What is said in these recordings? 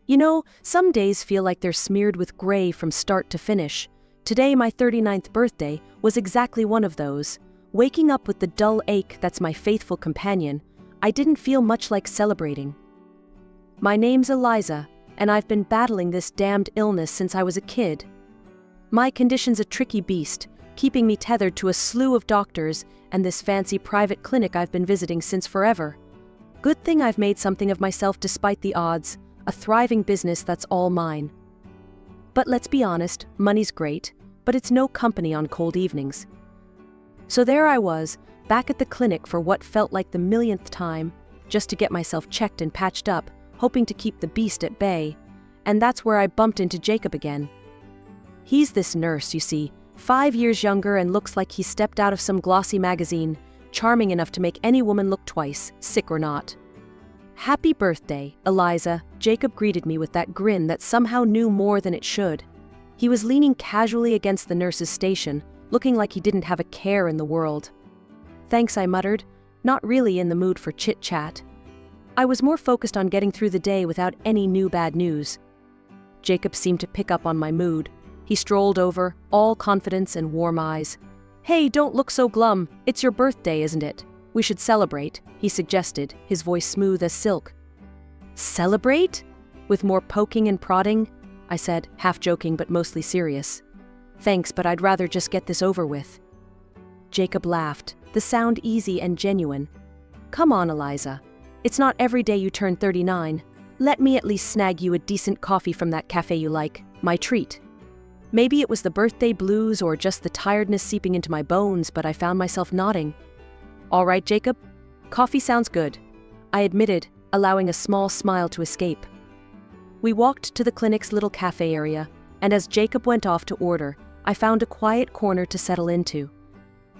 You know, some days feel like they're smeared with gray from start to finish. Today, my 39th birthday, was exactly one of those. Waking up with the dull ache that's my faithful companion, I didn't feel much like celebrating. My name's Eliza, and I've been battling this damned illness since I was a kid. My condition's a tricky beast, keeping me tethered to a slew of doctors and this fancy private clinic I've been visiting since forever. Good thing I've made something of myself despite the odds, a thriving business that's all mine. But let's be honest, money's great, but it's no company on cold evenings. So there I was, back at the clinic for what felt like the millionth time, just to get myself checked and patched up, hoping to keep the beast at bay. And that's where I bumped into Jacob again. He's this nurse, you see, 5 years younger and looks like he stepped out of some glossy magazine, charming enough to make any woman look twice, sick or not. "Happy birthday, Eliza," Jacob greeted me with that grin that somehow knew more than it should. He was leaning casually against the nurse's station, looking like he didn't have a care in the world. "Thanks," I muttered, not really in the mood for chit-chat. I was more focused on getting through the day without any new bad news. Jacob seemed to pick up on my mood. He strolled over, all confidence and warm eyes. "Hey, don't look so glum. It's your birthday, isn't it? We should celebrate," he suggested, his voice smooth as silk. "Celebrate?" With more poking and prodding, I said, half joking but mostly serious. "Thanks, but I'd rather just get this over with." Jacob laughed, the sound easy and genuine. "Come on, Eliza. It's not every day you turn 39. Let me at least snag you a decent coffee from that cafe you like, my treat." Maybe it was the birthday blues or just the tiredness seeping into my bones, but I found myself nodding. "All right, Jacob. Coffee sounds good," I admitted, allowing a small smile to escape. We walked to the clinic's little cafe area, and as Jacob went off to order, I found a quiet corner to settle into.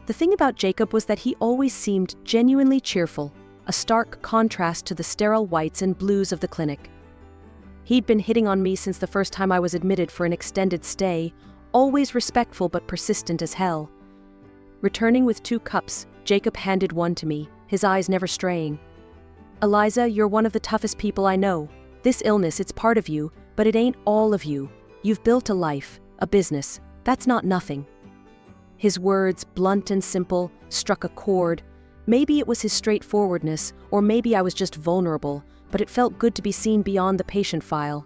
The thing about Jacob was that he always seemed genuinely cheerful, a stark contrast to the sterile whites and blues of the clinic. He'd been hitting on me since the first time I was admitted for an extended stay, always respectful but persistent as hell. Returning with 2 cups, Jacob handed one to me, his eyes never straying. "Eliza, you're one of the toughest people I know. This illness, it's part of you, but it ain't all of you. You've built a life, a business. That's not nothing." His words, blunt and simple, struck a chord. Maybe it was his straightforwardness, or maybe I was just vulnerable, but it felt good to be seen beyond the patient file.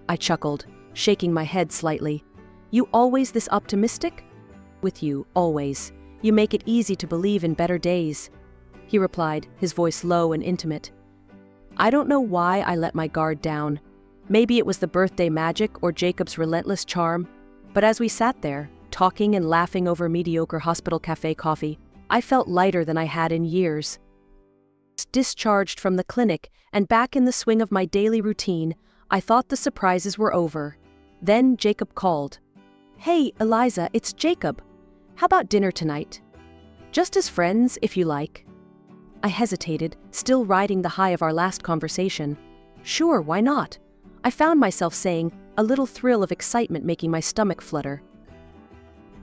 I chuckled, shaking my head slightly. "You always this optimistic?" "With you, always. You make it easy to believe in better days," he replied, his voice low and intimate. I don't know why I let my guard down. Maybe it was the birthday magic or Jacob's relentless charm, but as we sat there, talking and laughing over mediocre hospital cafe coffee, I felt lighter than I had in years. Discharged from the clinic and back in the swing of my daily routine, I thought the surprises were over. Then Jacob called. "Hey, Eliza, it's Jacob. How about dinner tonight? Just as friends, if you like." I hesitated, still riding the high of our last conversation. Sure, why not? I found myself saying, a little thrill of excitement making my stomach flutter.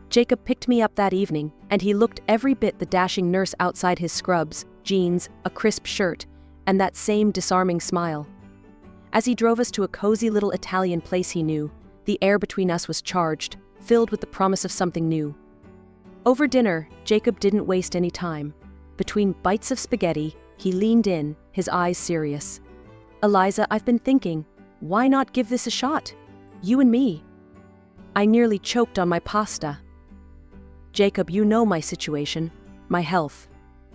Jacob picked me up that evening, and he looked every bit the dashing nurse outside his scrubs, jeans, a crisp shirt, and that same disarming smile. As he drove us to a cozy little Italian place he knew, the air between us was charged, filled with the promise of something new. Over dinner, Jacob didn't waste any time. Between bites of spaghetti, he leaned in, his eyes serious. "Eliza, I've been thinking, why not give this a shot? You and me." I nearly choked on my pasta. "Jacob, you know my situation, my health.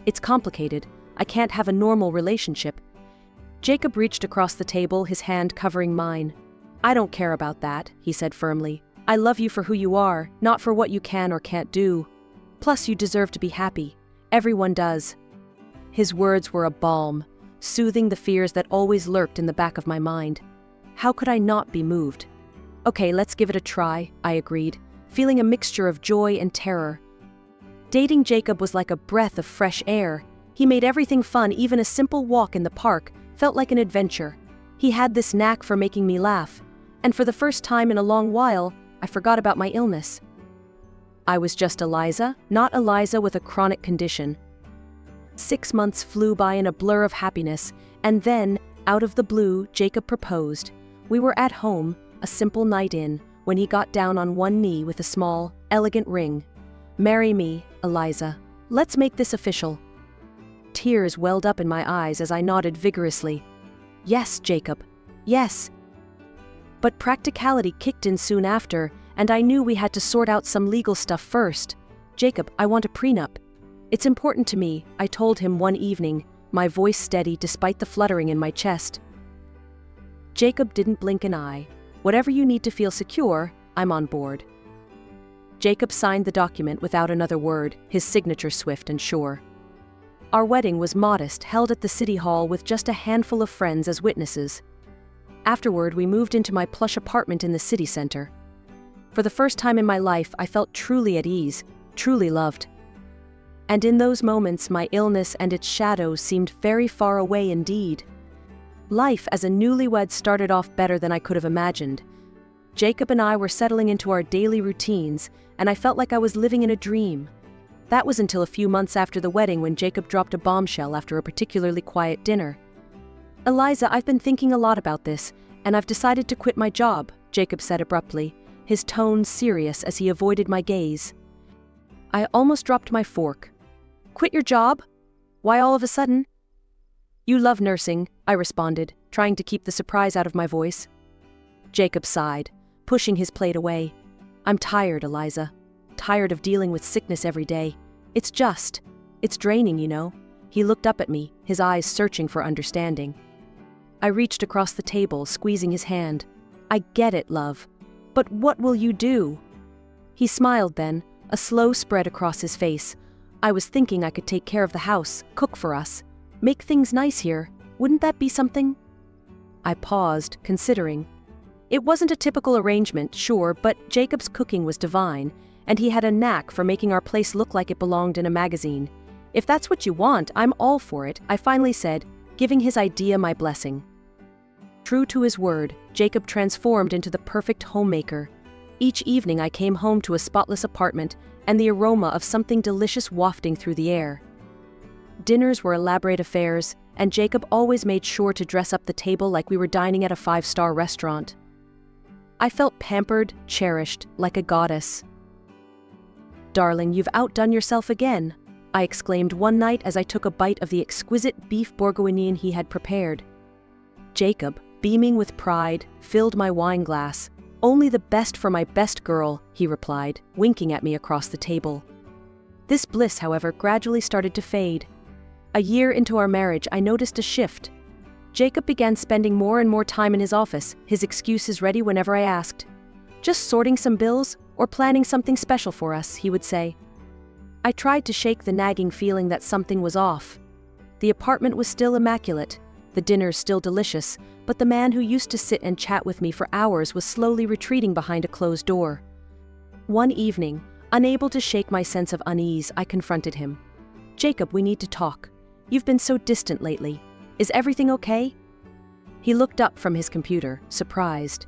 It's complicated. I can't have a normal relationship." Jacob reached across the table, his hand covering mine. "I don't care about that," he said firmly. "I love you for who you are, not for what you can or can't do. Plus, you deserve to be happy. Everyone does." His words were a balm, soothing the fears that always lurked in the back of my mind. How could I not be moved? "Okay, let's give it a try," I agreed, feeling a mixture of joy and terror. Dating Jacob was like a breath of fresh air. He made everything fun, even a simple walk in the park felt like an adventure. He had this knack for making me laugh, and for the first time in a long while, I forgot about my illness. I was just Eliza, not Eliza with a chronic condition. 6 months flew by in a blur of happiness, and then, out of the blue, Jacob proposed. We were at home, a simple night in, when he got down on one knee with a small, elegant ring. "Marry me, Eliza. Let's make this official." Tears welled up in my eyes as I nodded vigorously. "Yes, Jacob. Yes." But practicality kicked in soon after, and I knew we had to sort out some legal stuff first. "Jacob, I want a prenup. It's important to me," I told him one evening, my voice steady despite the fluttering in my chest. Jacob didn't blink an eye. "Whatever you need to feel secure, I'm on board." Jacob signed the document without another word, his signature swift and sure. Our wedding was modest, held at the city hall with just a handful of friends as witnesses. Afterward, we moved into my plush apartment in the city center. For the first time in my life, I felt truly at ease, truly loved. And in those moments, my illness and its shadows seemed very far away indeed. Life as a newlywed started off better than I could have imagined. Jacob and I were settling into our daily routines, and I felt like I was living in a dream. That was until a few months after the wedding when Jacob dropped a bombshell after a particularly quiet dinner. "Eliza, I've been thinking a lot about this, and I've decided to quit my job," Jacob said abruptly, his tone serious as he avoided my gaze. I almost dropped my fork. "Quit your job? Why all of a sudden?" "You love nursing," I responded, trying to keep the surprise out of my voice. Jacob sighed, pushing his plate away. "I'm tired, Eliza. Tired of dealing with sickness every day. It's draining, you know." He looked up at me, his eyes searching for understanding. I reached across the table, squeezing his hand. "I get it, love. But what will you do?" He smiled then, a slow spread across his face. "I was thinking I could take care of the house, cook for us. Make things nice here. Wouldn't that be something?" I paused, considering. It wasn't a typical arrangement, sure, but Jacob's cooking was divine, and he had a knack for making our place look like it belonged in a magazine. "If that's what you want, I'm all for it," I finally said, giving his idea my blessing. True to his word, Jacob transformed into the perfect homemaker. Each evening I came home to a spotless apartment and the aroma of something delicious wafting through the air. Dinners were elaborate affairs, and Jacob always made sure to dress up the table like we were dining at a five-star restaurant. I felt pampered, cherished, like a goddess. "Darling, you've outdone yourself again," I exclaimed one night as I took a bite of the exquisite beef bourguignon he had prepared. Jacob, beaming with pride, filled my wine glass. "Only the best for my best girl," he replied, winking at me across the table. This bliss, however, gradually started to fade. A year into our marriage, I noticed a shift. Jacob began spending more and more time in his office, his excuses ready whenever I asked. "Just sorting some bills, or planning something special for us," he would say. I tried to shake the nagging feeling that something was off. The apartment was still immaculate, the dinners still delicious, but the man who used to sit and chat with me for hours was slowly retreating behind a closed door. One evening, unable to shake my sense of unease, I confronted him. "Jacob, we need to talk. You've been so distant lately. Is everything okay?" He looked up from his computer, surprised.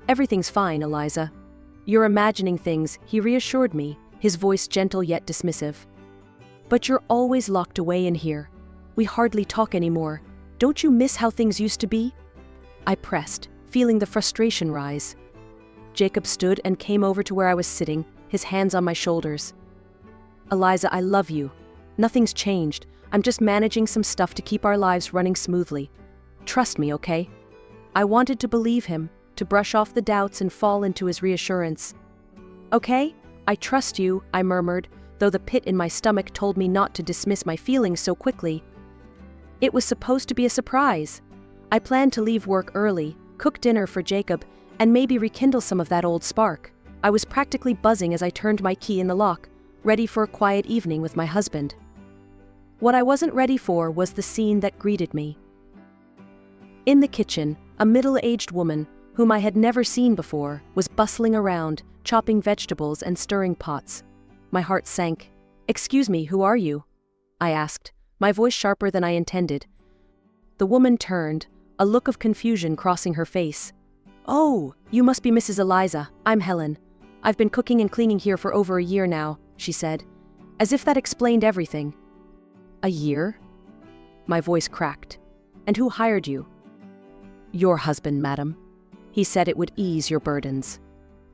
"Everything's fine, Eliza. You're imagining things," he reassured me, his voice gentle yet dismissive. "But you're always locked away in here. We hardly talk anymore. Don't you miss how things used to be?" I pressed, feeling the frustration rise. Jacob stood and came over to where I was sitting, his hands on my shoulders. "Eliza, I love you. Nothing's changed. I'm just managing some stuff to keep our lives running smoothly. Trust me, okay?" I wanted to believe him, to brush off the doubts and fall into his reassurance. "Okay, I trust you," I murmured, though the pit in my stomach told me not to dismiss my feelings so quickly. It was supposed to be a surprise. I planned to leave work early, cook dinner for Jacob, and maybe rekindle some of that old spark. I was practically buzzing as I turned my key in the lock, ready for a quiet evening with my husband. What I wasn't ready for was the scene that greeted me. In the kitchen, a middle-aged woman, whom I had never seen before, was bustling around, chopping vegetables and stirring pots. My heart sank. "Excuse me, who are you?" I asked, my voice sharper than I intended. The woman turned, a look of confusion crossing her face. "Oh, you must be Mrs. Eliza. I'm Helen. I've been cooking and cleaning here for over a year now," she said, as if that explained everything. "A year?" My voice cracked. "And who hired you?" Your husband, madam. He said it would ease your burdens.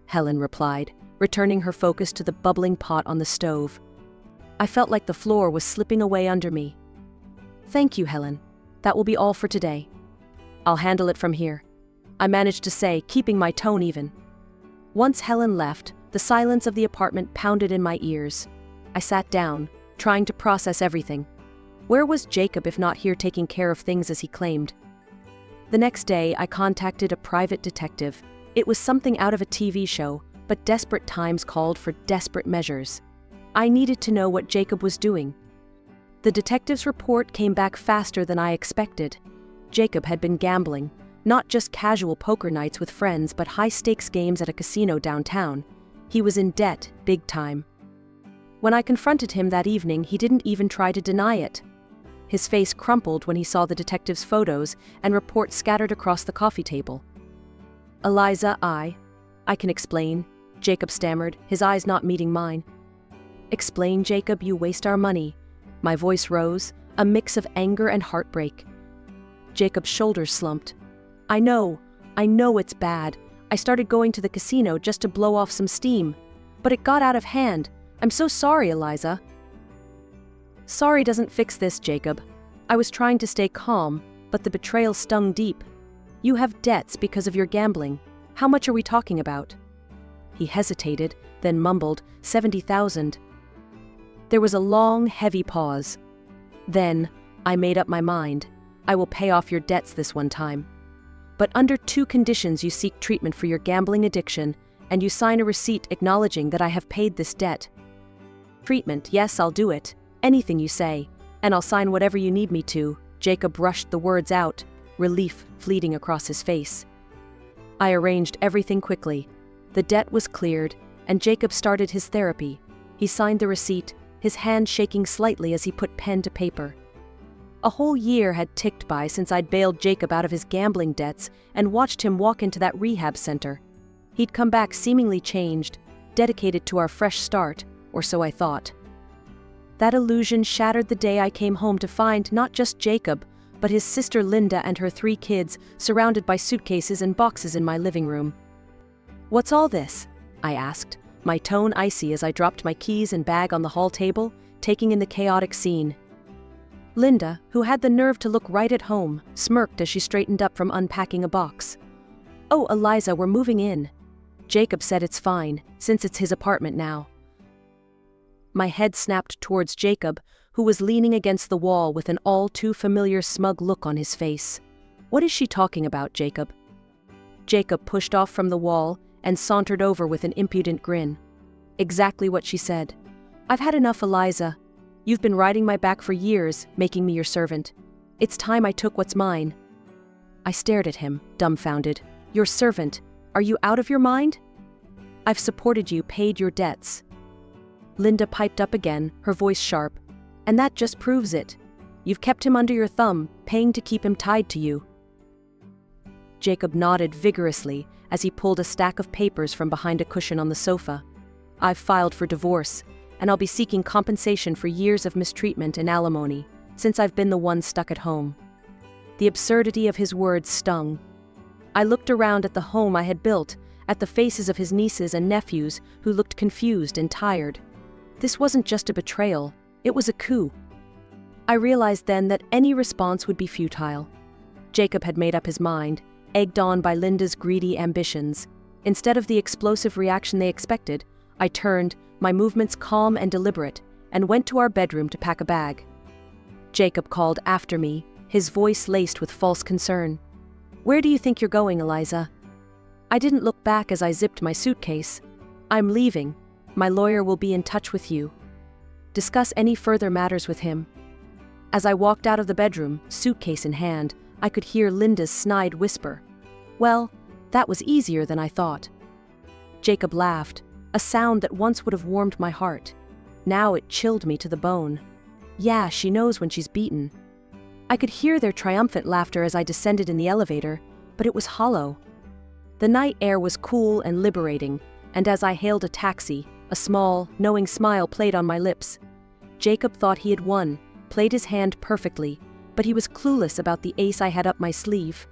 Helen replied, returning her focus to the bubbling pot on the stove. I felt like the floor was slipping away under me. Thank you, Helen. That will be all for today. I'll handle it from here, I managed to say, keeping my tone even. Once Helen left, the silence of the apartment pounded in my ears. I sat down, trying to process everything. Where was Jacob if not here taking care of things as he claimed? The next day, I contacted a private detective. It was something out of a TV show, but desperate times called for desperate measures. I needed to know what Jacob was doing. The detective's report came back faster than I expected. Jacob had been gambling, not just casual poker nights with friends, but high-stakes games at a casino downtown. He was in debt, big time. When I confronted him that evening, he didn't even try to deny it. His face crumpled when he saw the detective's photos and reports scattered across the coffee table. Eliza, I can explain, Jacob stammered, his eyes not meeting mine. Explain, Jacob, you waste our money. My voice rose, a mix of anger and heartbreak. Jacob's shoulders slumped. I know it's bad. I started going to the casino just to blow off some steam. But it got out of hand. I'm so sorry, Eliza. Sorry doesn't fix this, Jacob. I was trying to stay calm, but the betrayal stung deep. You have debts because of your gambling. How much are we talking about? He hesitated, then mumbled, 70,000. There was a long, heavy pause. Then, I made up my mind. I will pay off your debts this one time. But under 2 conditions: you seek treatment for your gambling addiction, and you sign a receipt acknowledging that I have paid this debt. Treatment, yes, I'll do it. Anything you say, and I'll sign whatever you need me to. Jacob rushed the words out, relief fleeting across his face. I arranged everything quickly. The debt was cleared, and Jacob started his therapy. He signed the receipt, his hand shaking slightly as he put pen to paper. A whole year had ticked by since I'd bailed Jacob out of his gambling debts and watched him walk into that rehab center. He'd come back seemingly changed, dedicated to our fresh start, or so I thought. That illusion shattered the day I came home to find not just Jacob, but his sister Linda and her 3 kids surrounded by suitcases and boxes in my living room. What's all this? I asked, my tone icy as I dropped my keys and bag on the hall table, taking in the chaotic scene. Linda, who had the nerve to look right at home, smirked as she straightened up from unpacking a box. Oh, Eliza, we're moving in. Jacob said it's fine, since it's his apartment now. My head snapped towards Jacob, who was leaning against the wall with an all-too-familiar smug look on his face. What is she talking about, Jacob? Jacob pushed off from the wall and sauntered over with an impudent grin. Exactly what she said. I've had enough, Eliza. You've been riding my back for years, making me your servant. It's time I took what's mine. I stared at him, dumbfounded. Your servant? Are you out of your mind? I've supported you, paid your debts. Linda piped up again, her voice sharp. And that just proves it. You've kept him under your thumb, paying to keep him tied to you. Jacob nodded vigorously as he pulled a stack of papers from behind a cushion on the sofa. I've filed for divorce, and I'll be seeking compensation for years of mistreatment and alimony, since I've been the one stuck at home. The absurdity of his words stung. I looked around at the home I had built, at the faces of his nieces and nephews who looked confused and tired. This wasn't just a betrayal, it was a coup. I realized then that any response would be futile. Jacob had made up his mind, egged on by Linda's greedy ambitions. Instead of the explosive reaction they expected, I turned, my movements calm and deliberate, and went to our bedroom to pack a bag. Jacob called after me, his voice laced with false concern. Where do you think you're going, Eliza? I didn't look back as I zipped my suitcase. I'm leaving. My lawyer will be in touch with you. Discuss any further matters with him. As I walked out of the bedroom, suitcase in hand, I could hear Linda's snide whisper. Well, that was easier than I thought. Jacob laughed, a sound that once would have warmed my heart. Now it chilled me to the bone. Yeah, she knows when she's beaten. I could hear their triumphant laughter as I descended in the elevator, but it was hollow. The night air was cool and liberating, and as I hailed a taxi, a small, knowing smile played on my lips. Jacob thought he had won, played his hand perfectly, but he was clueless about the ace I had up my sleeve.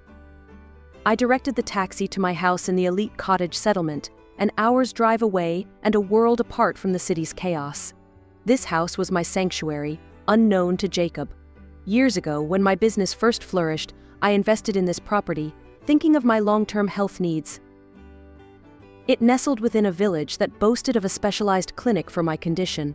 I directed the taxi to my house in the elite cottage settlement, an hour's drive away and a world apart from the city's chaos. This house was my sanctuary, unknown to Jacob. Years ago, when my business first flourished, I invested in this property, thinking of my long-term health needs. It nestled within a village that boasted of a specialized clinic for my condition.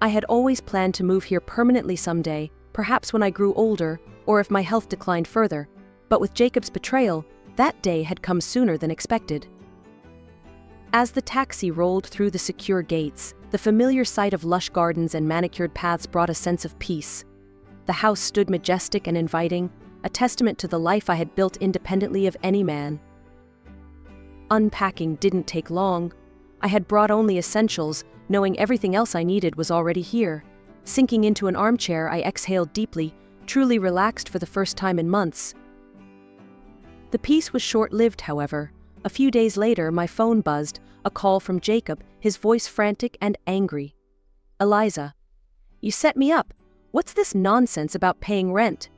I had always planned to move here permanently someday, perhaps when I grew older, or if my health declined further. But with Jacob's betrayal, that day had come sooner than expected. As the taxi rolled through the secure gates, the familiar sight of lush gardens and manicured paths brought a sense of peace. The house stood majestic and inviting, a testament to the life I had built independently of any man. Unpacking didn't take long. I had brought only essentials, knowing everything else I needed was already here. Sinking into an armchair, I exhaled deeply, truly relaxed for the first time in months. The peace was short-lived, however. A few days later, my phone buzzed, a call from Jacob, his voice frantic and angry. "Eliza, you set me up. What's this nonsense about paying rent?"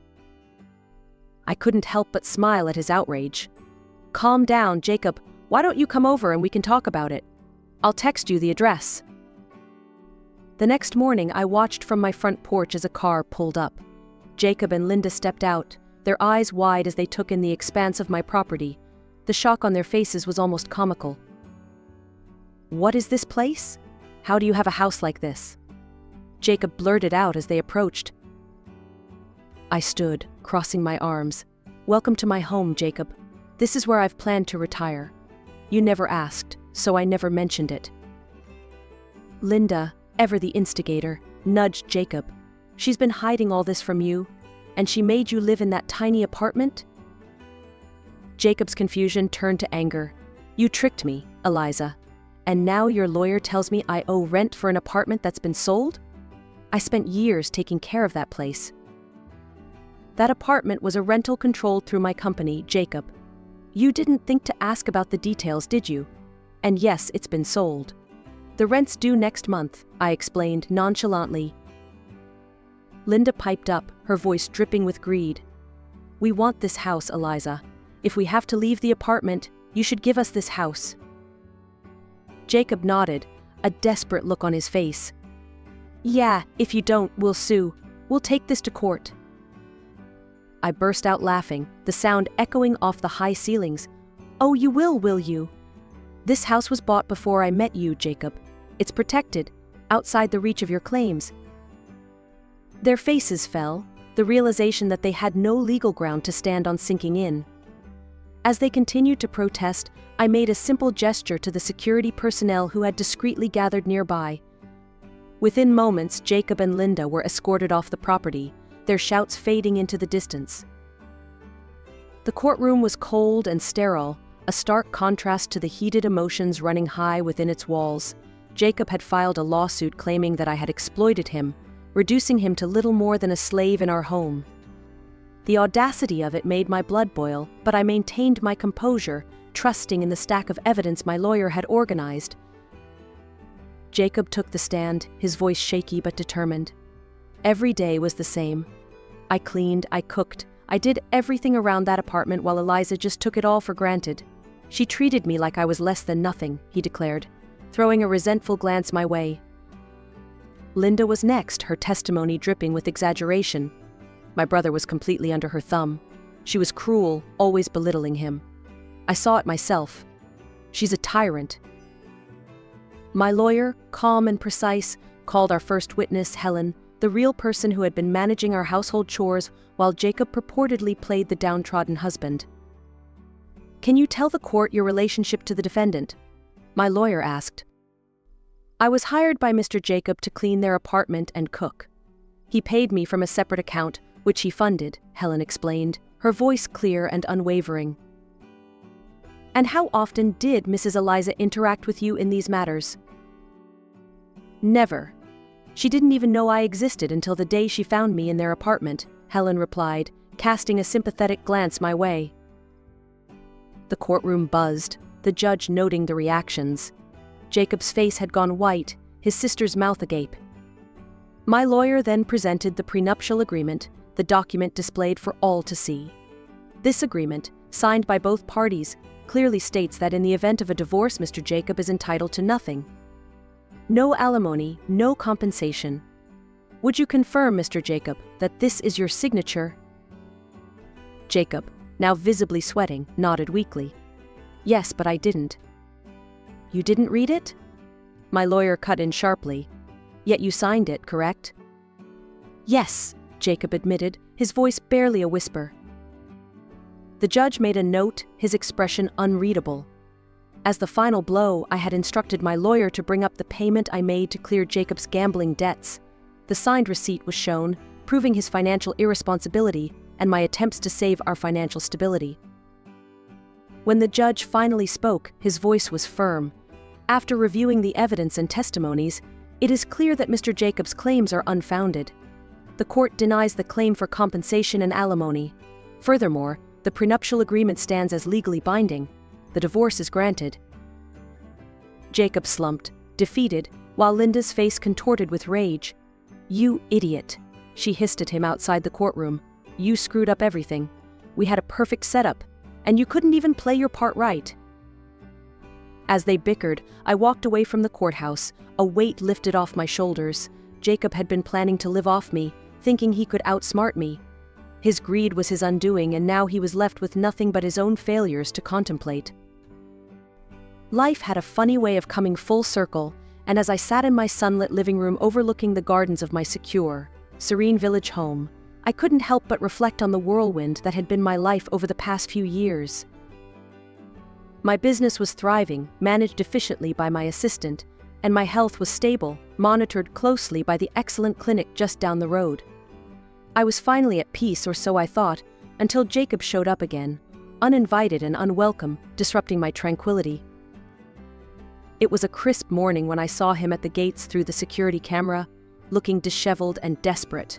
I couldn't help but smile at his outrage. "Calm down, Jacob. Why don't you come over and we can talk about it? I'll text you the address." The next morning, I watched from my front porch as a car pulled up. Jacob and Linda stepped out, their eyes wide as they took in the expanse of my property. The shock on their faces was almost comical. "What is this place? How do you have a house like this?" Jacob blurted out as they approached. I stood, crossing my arms. "Welcome to my home, Jacob. This is where I've planned to retire. You never asked, so I never mentioned it." Linda, ever the instigator, nudged Jacob. "She's been hiding all this from you, and she made you live in that tiny apartment?" Jacob's confusion turned to anger. "You tricked me, Eliza. And now your lawyer tells me I owe rent for an apartment that's been sold? I spent years taking care of that place." "That apartment was a rental controlled through my company, Jacob. You didn't think to ask about the details, did you? And yes, it's been sold. The rent's due next month," I explained nonchalantly. Linda piped up, her voice dripping with greed. "We want this house, Eliza. If we have to leave the apartment, you should give us this house." Jacob nodded, a desperate look on his face. "Yeah, if you don't, we'll sue. We'll take this to court." I burst out laughing, the sound echoing off the high ceilings. "Oh, you will you? This house was bought before I met you, Jacob. It's protected, outside the reach of your claims." Their faces fell, the realization that they had no legal ground to stand on sinking in. As they continued to protest, I made a simple gesture to the security personnel who had discreetly gathered nearby. Within moments, Jacob and Linda were escorted off the property, their shouts fading into the distance. The courtroom was cold and sterile, a stark contrast to the heated emotions running high within its walls. Jacob had filed a lawsuit claiming that I had exploited him, reducing him to little more than a slave in our home. The audacity of it made my blood boil, but I maintained my composure, trusting in the stack of evidence my lawyer had organized. Jacob took the stand, his voice shaky but determined. Every day was the same. I cleaned, I cooked, I did everything around that apartment while Eliza just took it all for granted. "She treated me like I was less than nothing," he declared, throwing a resentful glance my way. Linda was next, her testimony dripping with exaggeration. My brother was completely under her thumb. She was cruel, always belittling him. I saw it myself. "She's a tyrant." My lawyer, calm and precise, called our first witness, Helen, the real person who had been managing our household chores while Jacob purportedly played the downtrodden husband. "Can you tell the court your relationship to the defendant?" my lawyer asked. "I was hired by Mr. Jacob to clean their apartment and cook. He paid me from a separate account, which he funded," Helen explained, her voice clear and unwavering. "And how often did Mrs. Eliza interact with you in these matters?" "Never. She didn't even know I existed until the day she found me in their apartment," Helen replied, casting a sympathetic glance my way. The courtroom buzzed, the judge noting the reactions. Jacob's face had gone white, his sister's mouth agape. My lawyer then presented the prenuptial agreement, the document displayed for all to see. This agreement, signed by both parties, clearly states that in the event of a divorce, Mr. Jacob is entitled to nothing. No alimony, no compensation. Would you confirm, Mr. Jacob, that this is your signature? Jacob, now visibly sweating, nodded weakly. Yes, but I didn't. You didn't read it? My lawyer cut in sharply. Yet you signed it, correct? Yes, Jacob admitted, his voice barely a whisper. The judge made a note, his expression unreadable. As the final blow, I had instructed my lawyer to bring up the payment I made to clear Jacob's gambling debts. The signed receipt was shown, proving his financial irresponsibility and my attempts to save our financial stability. When the judge finally spoke, his voice was firm. After reviewing the evidence and testimonies, it is clear that Mr. Jacob's claims are unfounded. The court denies the claim for compensation and alimony. Furthermore, the prenuptial agreement stands as legally binding. The divorce is granted. Jacob slumped, defeated, while Linda's face contorted with rage. You idiot, she hissed at him outside the courtroom. You screwed up everything. We had a perfect setup, and you couldn't even play your part right. As they bickered, I walked away from the courthouse, a weight lifted off my shoulders. Jacob had been planning to live off me, thinking he could outsmart me. His greed was his undoing, and now he was left with nothing but his own failures to contemplate. Life had a funny way of coming full circle, and as I sat in my sunlit living room overlooking the gardens of my secure, serene village home, I couldn't help but reflect on the whirlwind that had been my life over the past few years. My business was thriving, managed efficiently by my assistant, and my health was stable, monitored closely by the excellent clinic just down the road. I was finally at peace, or so I thought, until Jacob showed up again, uninvited and unwelcome, disrupting my tranquility. It was a crisp morning when I saw him at the gates through the security camera, looking disheveled and desperate.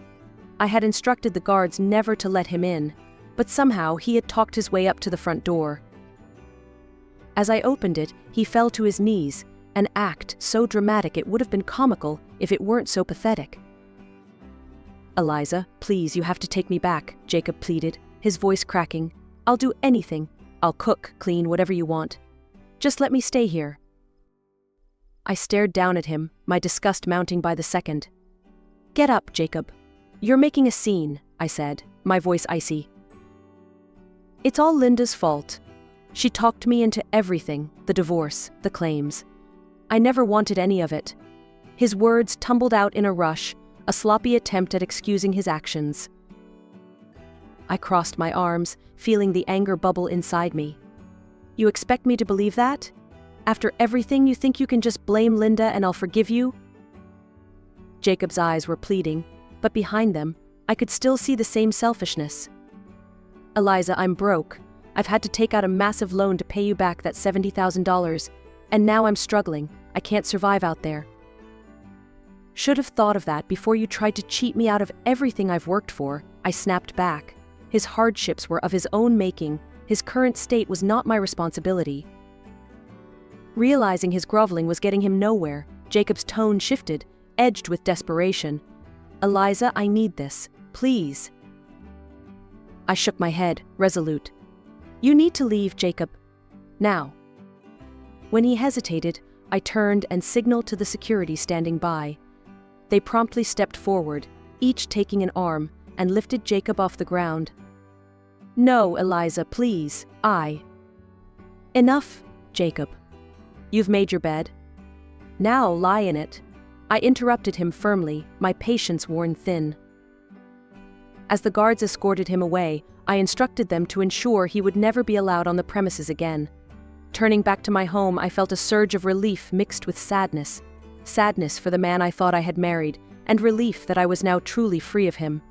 I had instructed the guards never to let him in, but somehow he had talked his way up to the front door. As I opened it, he fell to his knees, an act so dramatic it would have been comical if it weren't so pathetic. Eliza, please, you have to take me back, Jacob pleaded, his voice cracking. I'll do anything. I'll cook, clean, whatever you want. Just let me stay here. I stared down at him, my disgust mounting by the second. Get up, Jacob. You're making a scene, I said, my voice icy. It's all Linda's fault. She talked me into everything, the divorce, the claims. I never wanted any of it. His words tumbled out in a rush, a sloppy attempt at excusing his actions. I crossed my arms, feeling the anger bubble inside me. You expect me to believe that? After everything, you think you can just blame Linda and I'll forgive you? Jacob's eyes were pleading, but behind them, I could still see the same selfishness. Eliza, I'm broke. I've had to take out a massive loan to pay you back that $70,000, and now I'm struggling. I can't survive out there. Should have thought of that before you tried to cheat me out of everything I've worked for, I snapped back. His hardships were of his own making. His current state was not my responsibility. Realizing his groveling was getting him nowhere, Jacob's tone shifted, edged with desperation. Eliza, I need this. Please. I shook my head, resolute. You need to leave, Jacob. Now. When he hesitated, I turned and signaled to the security standing by. They promptly stepped forward, each taking an arm, and lifted Jacob off the ground. No, Eliza, please, Enough, Jacob. You've made your bed. Now lie in it. I interrupted him firmly, my patience worn thin. As the guards escorted him away, I instructed them to ensure he would never be allowed on the premises again. Turning back to my home, I felt a surge of relief mixed with sadness. Sadness for the man I thought I had married, and relief that I was now truly free of him.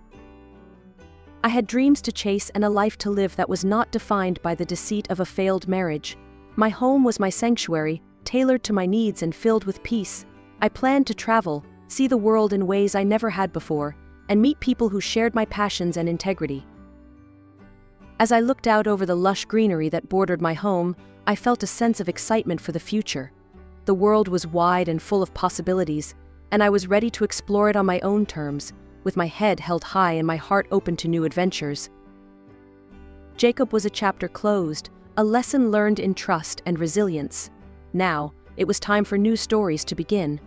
I had dreams to chase and a life to live that was not defined by the deceit of a failed marriage. My home was my sanctuary, tailored to my needs and filled with peace. I planned to travel, see the world in ways I never had before, and meet people who shared my passions and integrity. As I looked out over the lush greenery that bordered my home, I felt a sense of excitement for the future. The world was wide and full of possibilities, and I was ready to explore it on my own terms, with my head held high and my heart open to new adventures. Jacob was a chapter closed, a lesson learned in trust and resilience. Now, it was time for new stories to begin.